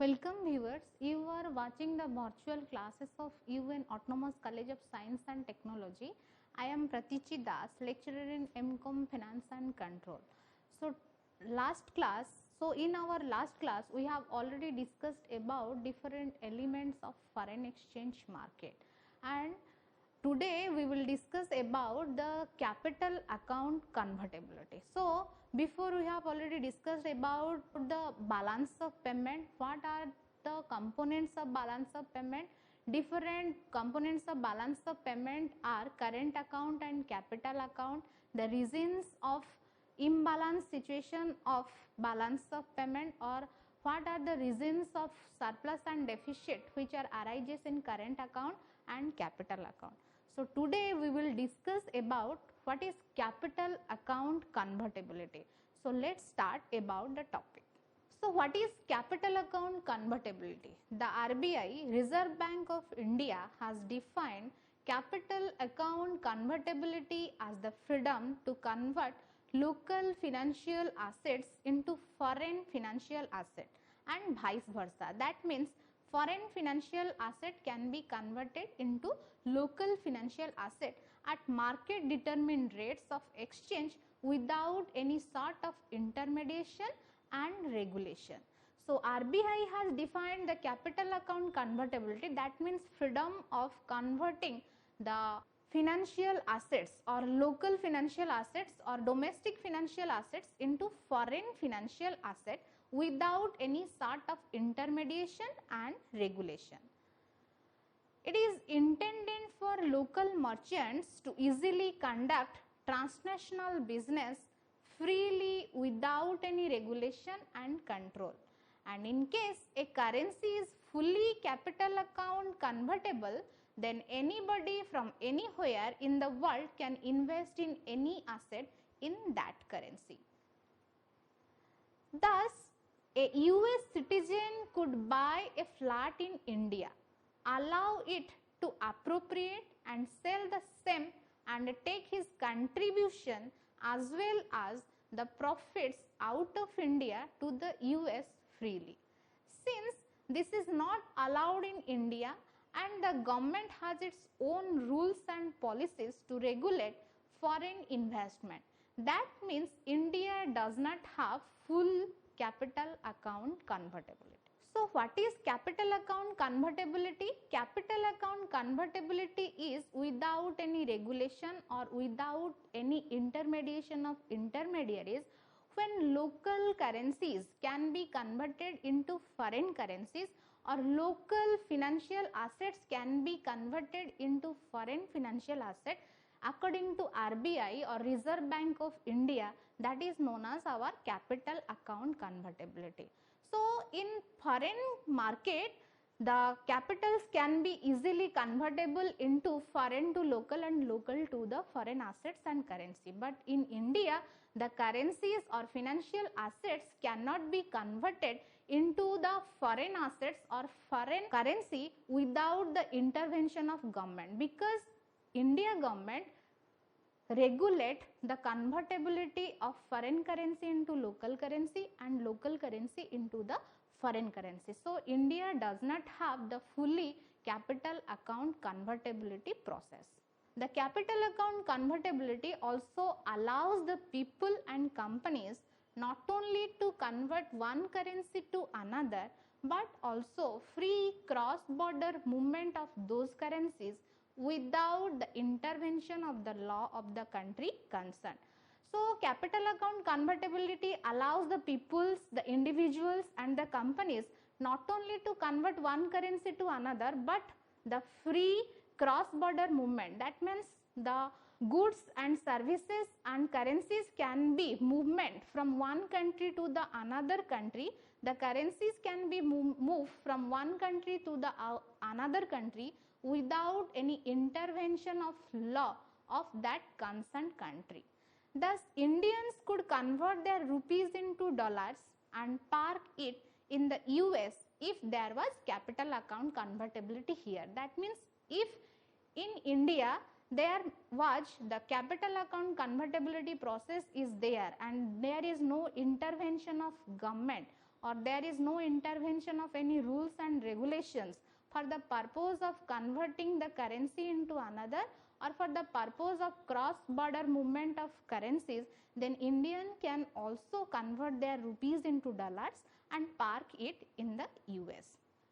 Welcome viewers, you are watching the virtual classes of UN Autonomous College of Science and Technology. I am Pratichi Das, lecturer in MCom Finance and Control. So in our last class we have already discussed about different elements of foreign exchange market, and today we will discuss about the capital account convertibility. So before we have already discussed about the balance of payment, what are the components of balance of payment. Different components of balance of payment are current account and capital account. The reasons of imbalance situation of balance of payment, or what are the reasons of surplus and deficit which are arises in current account and capital account. So today we will discuss about what is capital account convertibility. So let's start about the topic. So what is capital account convertibility? The RBI, Reserve Bank of India, has defined capital account convertibility as the freedom to convert local financial assets into foreign financial asset and vice versa. That means foreign financial asset can be converted into local financial asset at market determined rates of exchange without any sort of intermediation and regulation. So RBI has defined the capital account convertibility, that means freedom of converting the financial assets or local financial assets or domestic financial assets into foreign financial asset without any sort of intermediation and regulation. It is intended for local merchants to easily conduct transnational business freely without any regulation and control. And in case a currency is fully capital account convertible, then anybody from anywhere in the world can invest in any asset in that currency. Thus, a US citizen could buy a flat in India, allow it to appropriate and sell the same and take his contribution as well as the profits out of India to the US freely. Since this is not allowed in India and the government has its own rules and policies to regulate foreign investment, that means India does not have full capital account convertibility. So what is capital account convertibility? Capital account convertibility is without any regulation or without any intermediation of intermediaries, when local currencies can be converted into foreign currencies or local financial assets can be converted into foreign financial asset according to RBI or Reserve Bank of India, that is known as our capital account convertibility. So in foreign market, the capitals can be easily convertible into foreign to local and local to the foreign assets and currency. But in India, the currencies or financial assets cannot be converted into the foreign assets or foreign currency without the intervention of government, because India government regulate the convertibility of foreign currency into local currency and local currency into the foreign currency. So India does not have the fully capital account convertibility process. The capital account convertibility also allows the people and companies not only to convert one currency to another, but also free cross border movement of those currencies without the intervention of the law of the country concerned. So capital account convertibility allows the peoples, the individuals and the companies not only to convert one currency to another, but the free cross border movement. That means the goods and services and currencies can be movement from one country to the another country. The currencies can be moved from one country to the another country without any intervention of law of that concerned country. Thus, Indians could convert their rupees into dollars and park it in the US if there was capital account convertibility here. That means if in India there was the capital account convertibility process is there and there is no intervention of government or there is no intervention of any rules and regulations for the purpose of converting the currency into another or for the purpose of cross border movement of currencies, then Indian can also convert their rupees into dollars and park it in the US.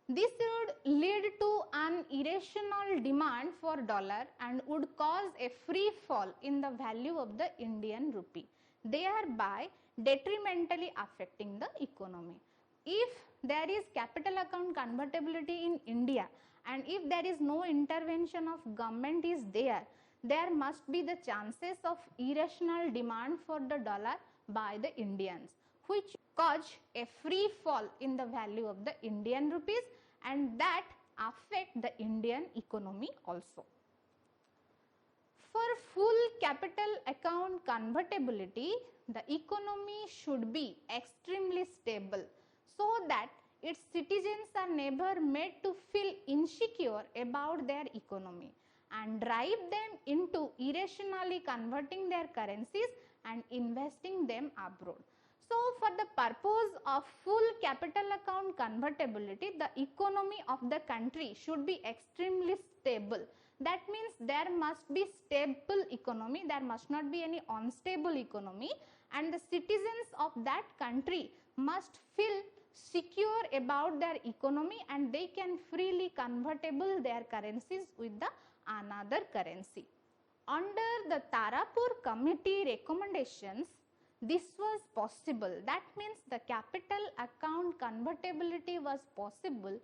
This would lead to an irrational demand for dollar and would cause a free fall in the value of the Indian rupee, thereby detrimentally affecting the economy. If there is capital account convertibility in India and if there is no intervention of government is there must be the chances of irrational demand for the dollar by the Indians, which cause a free fall in the value of the Indian rupees and that affect the Indian economy also. For full capital account convertibility, the economy should be extremely stable so that its citizens are never made to feel insecure about their economy and drive them into irrationally converting their currencies and investing them abroad. So, for the purpose of full capital account convertibility, the economy of the country should be extremely stable. That means there must be stable economy, there must not be any unstable economy, and the citizens of that country must feel secure about their economy and they can freely convertible their currencies with the another currency. Under the Tarapur committee recommendations, this was possible. That means the capital account convertibility was possible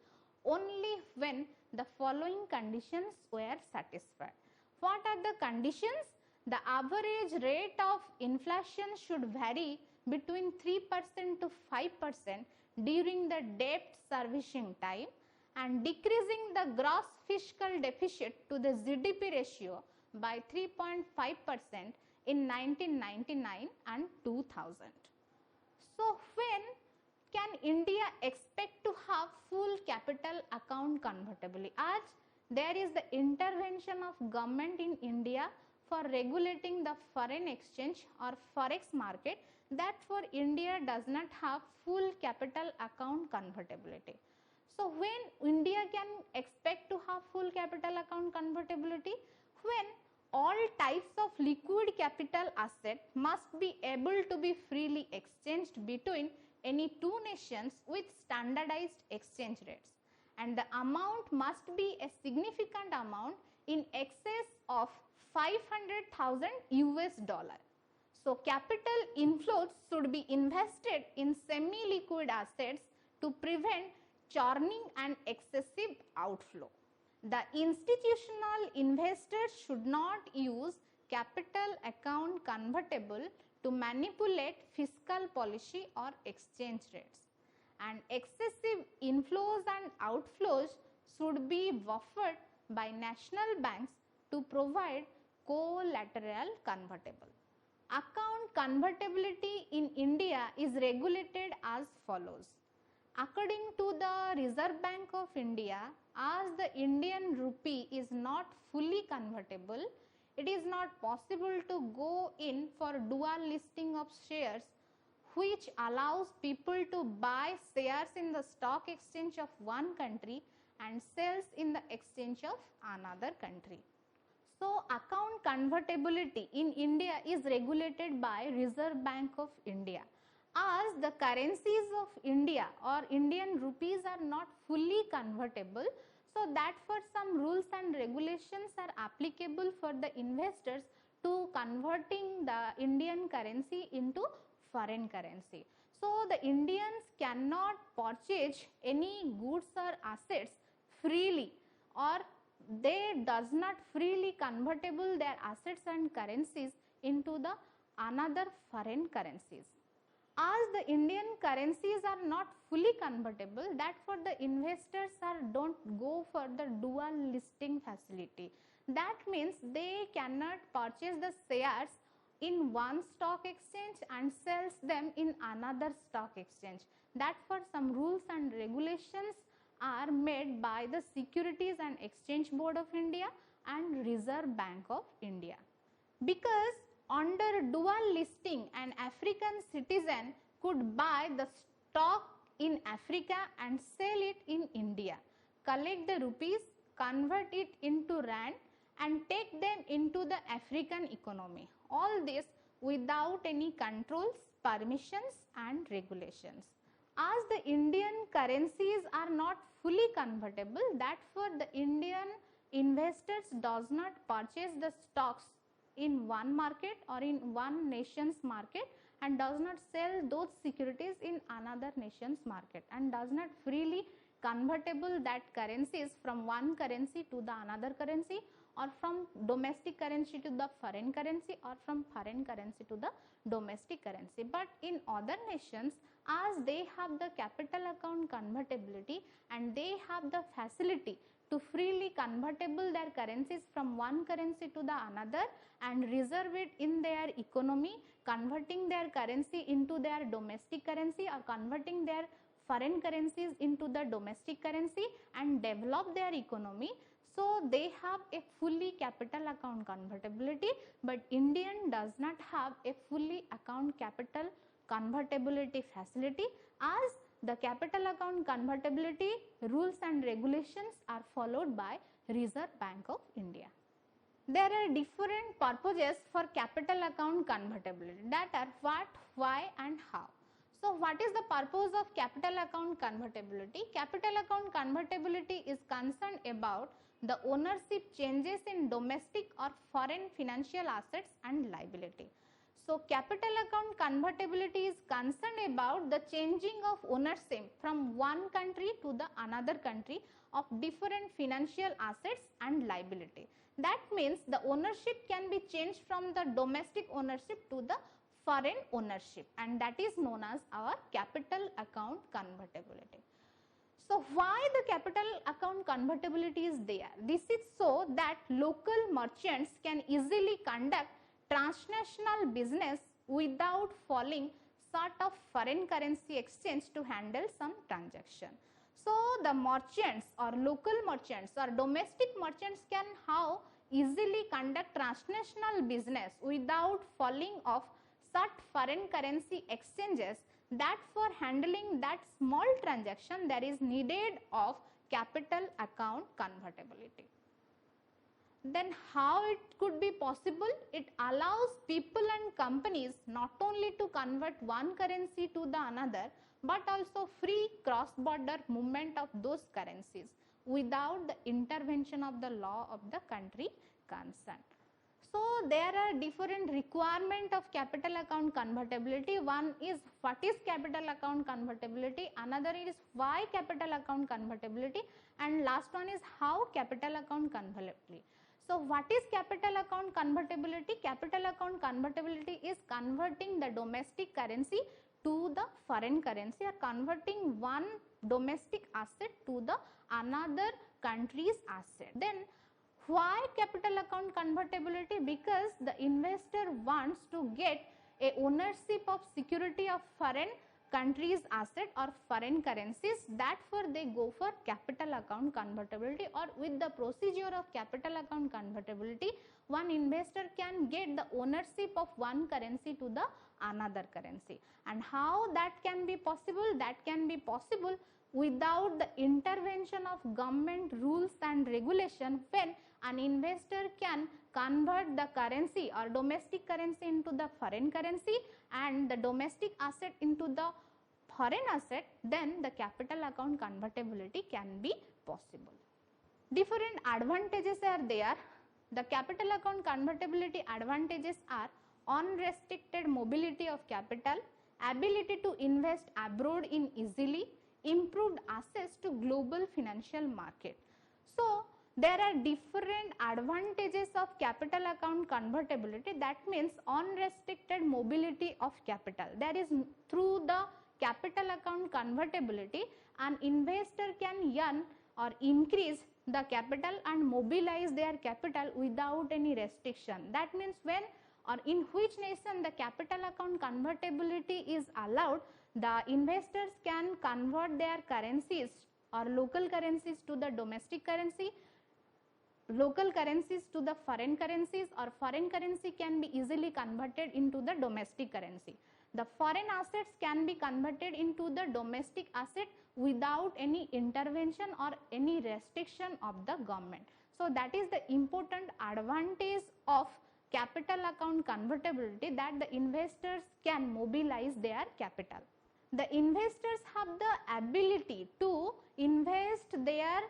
only when the following conditions were satisfied. What are the conditions? The average rate of inflation should vary between 3% to 5% during the debt servicing time and decreasing the gross fiscal deficit to the GDP ratio by 3.5% in 1999 and 2000. So, when can India expect to have full capital account convertibility? As there is the intervention of government in India for regulating the foreign exchange or forex market, that for India does not have full capital account convertibility. So, when India can expect to have full capital account convertibility? When all types of liquid capital asset must be able to be freely exchanged between any two nations with standardized exchange rates and the amount must be a significant amount in excess of 500,000 US dollar. So, capital inflows should be invested in semi-liquid assets to prevent churning and excessive outflow. The institutional investors should not use capital account convertible to manipulate fiscal policy or exchange rates, and excessive inflows and outflows should be buffered by national banks to provide collateral convertible. Account convertibility in India is regulated as follows. According to the Reserve Bank of India, as the Indian rupee is not fully convertible, it is not possible to go in for dual listing of shares, which allows people to buy shares in the stock exchange of one country and sells in the exchange of another country. So, account convertibility in India is regulated by Reserve Bank of India. As the currencies of India or Indian rupees are not fully convertible, so that for some rules and regulations are applicable for the investors to converting the Indian currency into foreign currency. So, the Indians cannot purchase any goods or assets freely, or they does not freely convertible their assets and currencies into the another foreign currencies. As the Indian currencies are not fully convertible, that for the investors don't go for the dual listing facility. That means they cannot purchase the shares in one stock exchange and sells them in another stock exchange. That for some rules and regulations are made by the Securities and Exchange Board of India and Reserve Bank of India. Because under dual listing, an African citizen could buy the stock in Africa and sell it in India, collect the rupees, convert it into rand and take them into the African economy. All this without any controls, permissions and regulations. As the Indian currencies are not fully convertible, therefore the Indian investors does not purchase the stocks in one market or in one nation's market and does not sell those securities in another nation's market and does not freely convertible that currencies from one currency to the another currency or from domestic currency to the foreign currency or from foreign currency to the domestic currency. But in other nations, as they have the capital account convertibility and they have the facility to freely convertible their currencies from one currency to the another and reserve it in their economy, converting their currency into their domestic currency or converting their foreign currencies into the domestic currency and develop their economy. So they have a fully capital account convertibility, but Indian does not have a fully account capital convertibility facility, as the capital account convertibility rules and regulations are followed by Reserve Bank of India. There are different purposes for capital account convertibility, that are what, why and how. So what is the purpose of capital account convertibility? Capital account convertibility is concerned about the ownership changes in domestic or foreign financial assets and liability. So capital account convertibility is concerned about the changing of ownership from one country to the another country of different financial assets and liability. That means the ownership can be changed from the domestic ownership to the foreign ownership, and that is known as our capital account convertibility. So why the capital account convertibility is there? This is so that local merchants can easily conduct transnational business without falling short of foreign currency exchange to handle some transaction. So the merchants or local merchants or domestic merchants can how easily conduct transnational business without falling of such foreign currency exchanges, that for handling that small transaction there is needed of capital account convertibility. Then how it could be possible? It allows people and companies not only to convert one currency to the another, but also free cross-border movement of those currencies without the intervention of the law of the country concerned. So there are different requirement of capital account convertibility. One is what is capital account convertibility, another is why capital account convertibility, and last one is how capital account convertibility. So what is capital account convertibility? Capital account convertibility is converting the domestic currency to the foreign currency or converting one domestic asset to the another country's asset. Then why capital account convertibility? Because the investor wants to get a ownership of security of foreign country's asset or foreign currencies, therefore they go for capital account convertibility, or with the procedure of capital account convertibility one investor can get the ownership of one currency to the another currency. And how that can be possible? That can be possible without the intervention of government rules and regulation, when an investor can convert the currency or domestic currency into the foreign currency and the domestic asset into the foreign asset, then the capital account convertibility can be possible. Different advantages are there. The capital account convertibility advantages are unrestricted mobility of capital, ability to invest abroad in easily, improved access to global financial market. So there are different advantages of capital account convertibility. That means unrestricted mobility of capital. There is through the capital account convertibility, an investor can earn or increase the capital and mobilize their capital without any restriction. That means when or in which nation the capital account convertibility is allowed, the investors can convert their currencies or local currencies to the domestic currency, local currencies to the foreign currencies, or foreign currency can be easily converted into the domestic currency. The foreign assets can be converted into the domestic asset without any intervention or any restriction of the government. So that is the important advantage of capital account convertibility, that the investors can mobilize their capital. The investors have the ability to invest their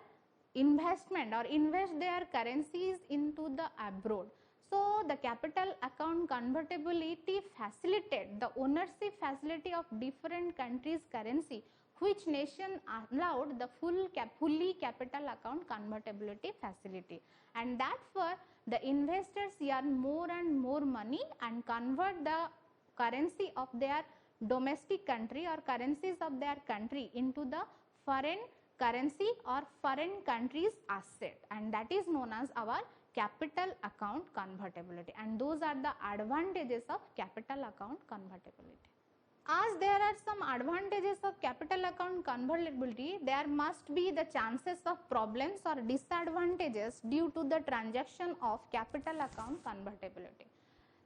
investment or invest their currencies into the abroad. So the capital account convertibility facilitate the ownership facility of different countries' currency, which nation allowed the fully capital account convertibility facility, and therefore the investors earn more and more money and convert the currency of their domestic country or currencies of their country into the foreign currency or foreign country's asset, and that is known as our capital account convertibility, and those are the advantages of capital account convertibility. As there are some advantages of capital account convertibility, there must be the chances of problems or disadvantages due to the transaction of capital account convertibility.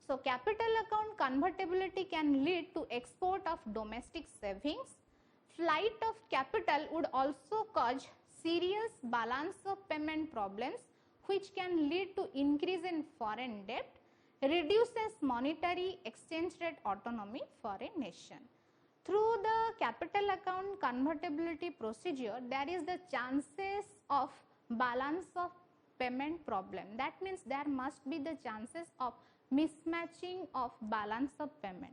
So capital account convertibility can lead to export of domestic savings. Flight of capital would also cause serious balance of payment problems, which can lead to increase in foreign debt, reduces monetary exchange rate autonomy for a nation. Through the capital account convertibility procedure, there is the chances of balance of payment problem. That means there must be the chances of mismatching of balance of payment.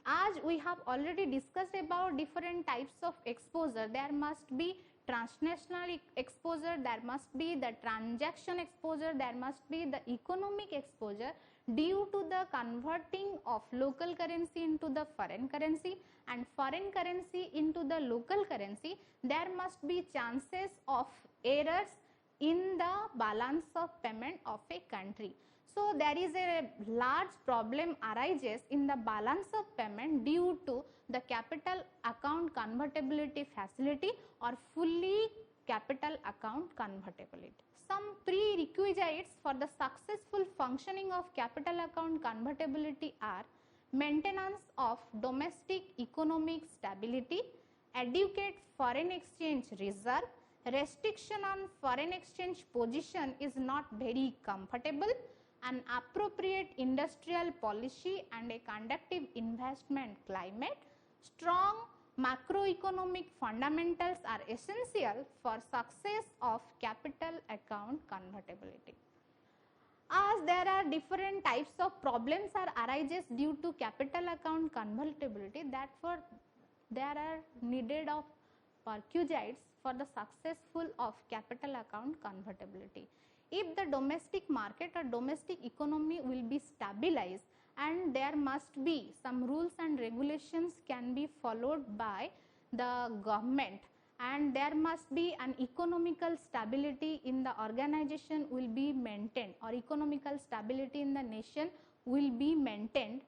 As we have already discussed about different types of exposure, there must be transnational exposure, there must be the transaction exposure, there must be the economic exposure due to the converting of local currency into the foreign currency and foreign currency into the local currency. There must be chances of errors in the balance of payment of a country. So there is a large problem arises in the balance of payment due to the capital account convertibility facility or fully capital account convertibility. Some prerequisites for the successful functioning of capital account convertibility are maintenance of domestic economic stability, adequate foreign exchange reserve, restriction on foreign exchange position is not very comfortable, an appropriate industrial policy and a conducive investment climate, strong macroeconomic fundamentals are essential for success of capital account convertibility. As there are different types of problems are arises due to capital account convertibility, therefore there are needed of prerequisites for the successful of capital account convertibility. If the domestic market or domestic economy will be stabilized, and there must be some rules and regulations can be followed by the government, and there must be an economical stability in the organization will be maintained, or economical stability in the nation will be maintained,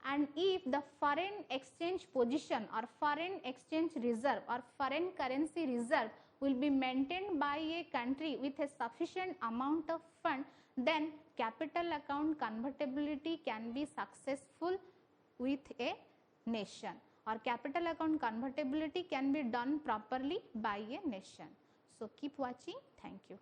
and if the foreign exchange position or foreign exchange reserve or foreign currency reserve will be maintained by a country with a sufficient amount of fund, then capital account convertibility can be successful with a nation, or capital account convertibility can be done properly by a nation. So keep watching. Thank you.